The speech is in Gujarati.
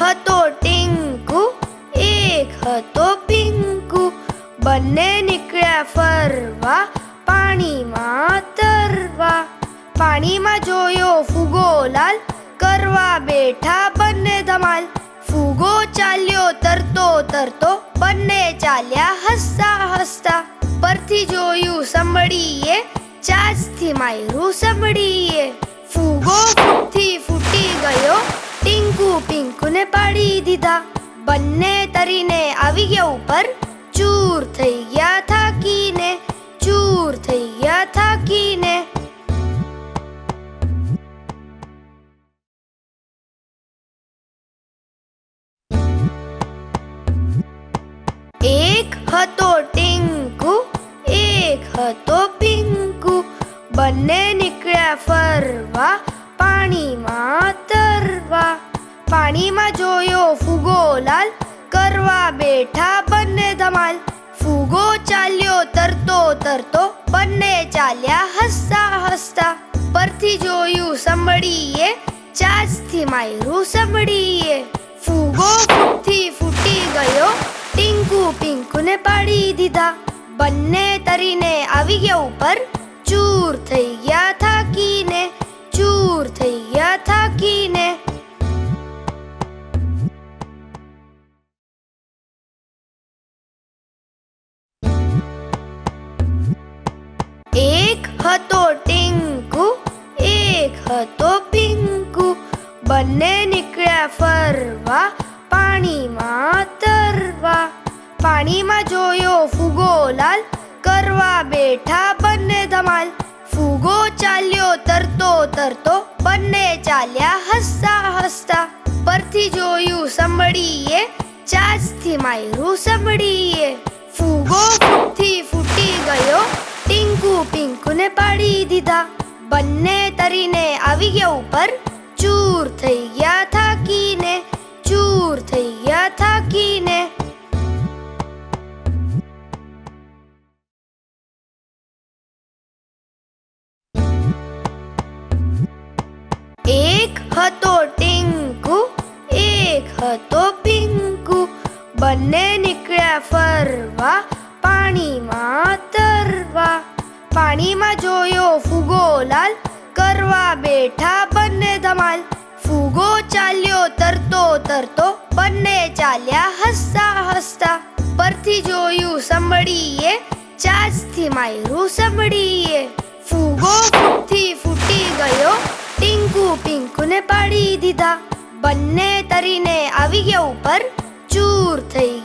હતો ટીંકુ, એક હતો પિંકુ, બંને નીકળ્યા ફરવા પાણીમાં તરવા. પાણીમાં જોયો ફુગો લાલ, કરવા બેઠા બંને ધમાલ. ફુગો ચાલ્યો તરતો તરતો, બંને ચાલ્યા હસતા હસતા. પરથી જોયું સંભળીએ, ચાંચથી માર્યું સંભળીએ. ફુગો ફૂટથી ફૂટી ગયો, ટીંકુ પિંકુને પાડી દીધા. બંને તરીને આવી ગયા ઉપર, ચૂર થઈ ગયા થાકીને, ચૂર થઈ ગયા થાકીને. એક હતો ટીંકુ, એક હતો પિંકુ, બંને નીકળ્યા ફરવા પાણીમાં તરવા. પાણીમાં જોયો ફુગો લાલ, કરવા બેઠા બંને ધમાલ. ફુગો ચાલ્યો તરતો તરતો, બંને ચાલ્યા હસતા હસતા. પરથી જોયું સંભળીએ, ચાંચથી માર્યું સંભળીએ. ફુગો ફૂટથી ફૂટી ગયો, ટીંકુ પિંકુને પાડી દીધા. બંને તરીને આવી ગયા ઉપર, ચૂર થઈ ગયા થાકીને, ચૂર થઈ ગયા થાકીને. એક હતો ટીંકુ, એક હતો પિંકુ, બંને નીકળ્યા ફરવા પાણીમાં તરવા. પાણીમાં જોયો ફુગો લાલ, કરવા બેઠા બંને ધમાલ. ફુગો ચાલ્યો તરતો તરતો, બંને ચાલ્યા હસતા હસતા. પરથી જોયું સંભળીએ, ચાંચથી માર્યું સંભળીએ. ફુગો ફૂટથી ફૂટી ગયો, ટીંકુ પિંકુને પાડી દીધા. બંને તરીને આવી ગયા ઉપર, ચૂર થઈ ગયા થાકીને, ચૂર થઈ ગયા થાકીને. એક હતો ટીંકુ, એક હતો પિંકુ, બંને નીકળ્યા ફરવા પાણીમાં તરવા. પાણીમાં જોયો ફુગો લાલ, કરવા બેઠા બંને ધમાલ. ફુગો ચાલ્યો તરતો તરતો, બંને ચાલ્યા હસતા હસતા. પરથી જોયું સંભળીએ, ચાંચથી માર્યું સંભળીએ. ફુગો ફૂટથી ફૂટી ગયો, ટીંકુ પિંકુને પાડી દીધા. બંને તરીને આવી ગયા ઉપર, ચૂર થઈ